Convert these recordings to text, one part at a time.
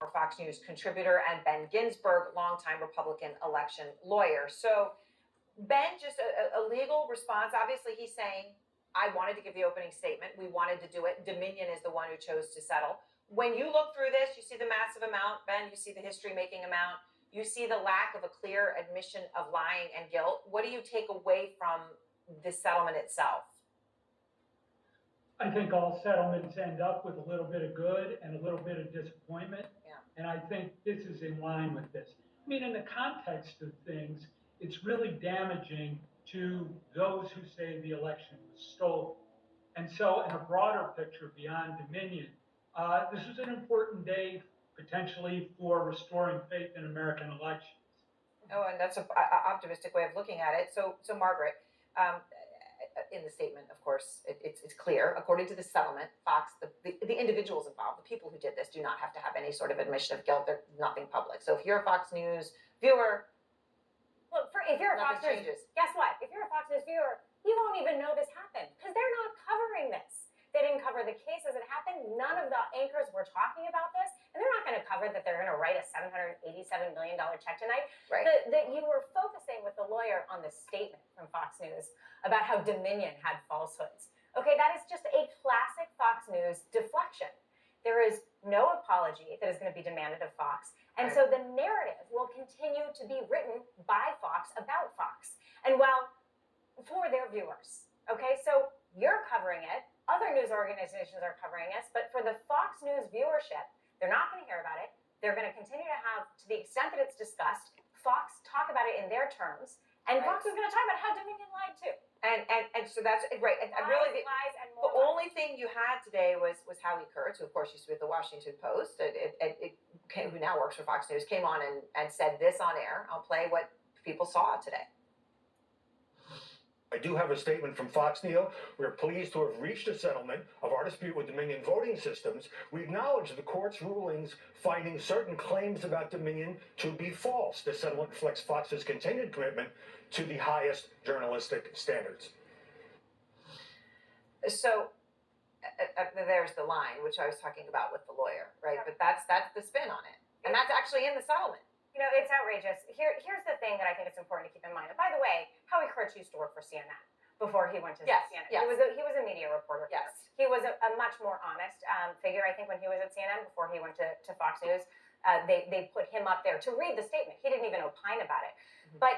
former Fox News contributor, and Ben Ginsburg, longtime Republican election lawyer. So Ben, just a legal response. Obviously, he's saying, I wanted to give the opening statement. We wanted to do it. Dominion is the one who chose to settle. When you look through this, you see the massive amount. Ben, you see the history-making amount. You see the lack of a clear admission of lying and guilt. What do you take away from the settlement itself? I think all settlements end up with a little bit of good and a little bit of disappointment. Yeah. And I think this is in line with this. I mean, in the context of things, it's really damaging to those who say the election was stolen. And so in a broader picture beyond Dominion, this was an important day potentially for restoring faith in American elections. Oh, and that's an optimistic way of looking at it. So Margaret, in the statement, of course, it's clear. According to the settlement, Fox, the individuals involved, the people who did this, do not have to have any sort of admission of guilt. There's nothing public. So if you're a Fox News viewer, if you're a Fox News, changes. Guess what? If you're a Fox News viewer, you won't even know this happened because they're not covering this. They didn't cover the case as it happened. None of the anchors were talking about this, and they're not going to cover that they're going to write a $787 million check tonight. Right. That you were focusing with the lawyer on the statement from Fox News about how Dominion had falsehoods. Okay, that is just a classic Fox News deflection. There is no apology that is going to be demanded of Fox. And so the narrative will continue to be written by Fox about Fox. And well, for their viewers. Okay, so you're covering it. Other news organizations are covering us, but for the Fox News viewership, they're not going to hear about it. They're going to continue to have, to the extent that it's discussed, Fox talk about it in their terms, and Fox is going to talk about how Dominion lied too. And so that's right. And really, lies and more the only thing you had today was Howie Kurtz, who of course used to be at the Washington Post, who now works for Fox News, came on and said this on air. I'll play what people saw today. I do have a statement from Fox, Neil. We're pleased to have reached a settlement of our dispute with Dominion voting systems. We acknowledge the court's rulings finding certain claims about Dominion to be false. This settlement reflects Fox's continued commitment to the highest journalistic standards. So there's the line, which I was talking about with the lawyer, right? Yeah. But that's the spin on it. And that's actually in the settlement. You know, it's outrageous. Here's the thing that I think it's important to keep in mind. And by the way, Howie Kurtz used to work for CNN before he went to CNN. Yes. He was a media reporter. Yes. He was a much more honest figure, I think, when he was at CNN before he went to Fox News. They put him up there to read the statement. He didn't even opine about it. Mm-hmm. But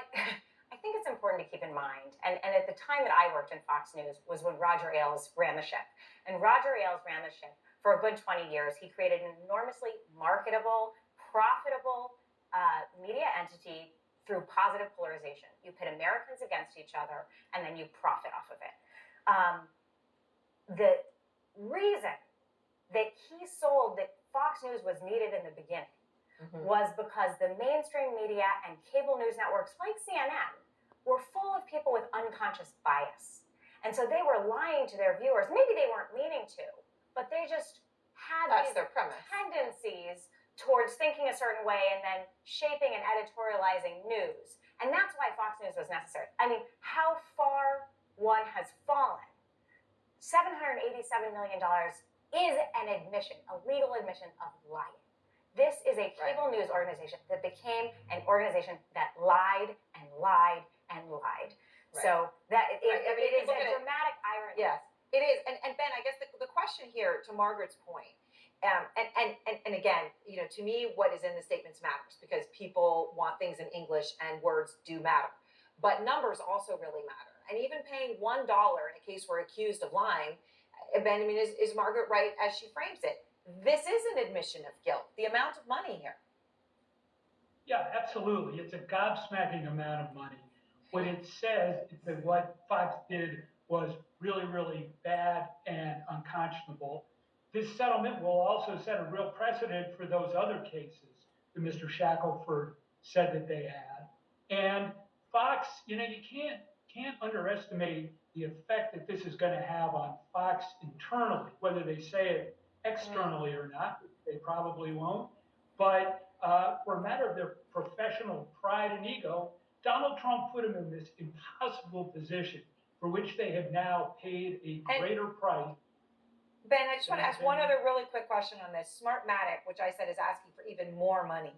I think it's important to keep in mind, and at the time that I worked in Fox News was when Roger Ailes ran the ship. And Roger Ailes ran the ship for a good 20 years. He created an enormously marketable, profitable media entity through positive polarization. You pit Americans against each other, and then you profit off of it. The reason that he sold that Fox News was needed in the beginning was because the mainstream media and cable news networks like CNN were full of people with unconscious bias. And so they were lying to their viewers. Maybe they weren't meaning to, but they just had these their premise. tendencies towards thinking a certain way and then shaping and editorializing news. And that's why Fox News was necessary. I mean, how far one has fallen. $787 million is an admission, a legal admission of lying. This is a cable news organization that became an organization that lied and lied and lied. Right. So that it is a dramatic irony. Yes, it is. And Ben, I guess the question here, to Margaret's point, and again, you know, to me, what is in the statements matters because people want things in English and words do matter. But numbers also really matter. And even paying $1 in a case we're accused of lying, Ben, I mean, is Margaret right as she frames it? This is an admission of guilt. The amount of money here. Yeah, absolutely. It's a gobsmacking amount of money. What it says is that what Fox did was really, really bad and unconscionable. This settlement will also set a real precedent for those other cases that Mr. Shackelford said that they had. And Fox, you know, you can't underestimate the effect that this is going to have on Fox internally, whether they say it externally or not. They probably won't. But for a matter of their professional pride and ego, Donald Trump put them in this impossible position for which they have now paid a greater price. Ben, I just want to ask one other really quick question on this. Smartmatic, which I said is asking for even more money.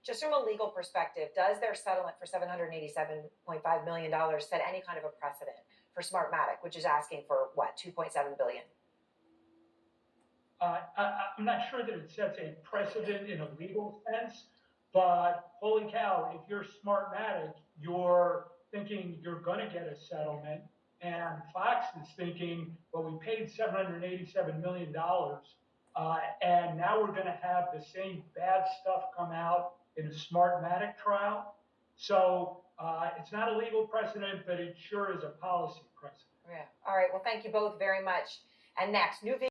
Just from a legal perspective, does their settlement for $787.5 million set any kind of a precedent for Smartmatic, which is asking for what, $2.7 billion? I'm not sure that it sets a precedent in a legal sense, but holy cow, if you're Smartmatic, you're thinking you're going to get a settlement, and Fox is thinking, well, we paid $787 million, and now we're going to have the same bad stuff come out in a Smartmatic trial. So it's not a legal precedent, but it sure is a policy precedent. Yeah. All right. Well, thank you both very much. And next, new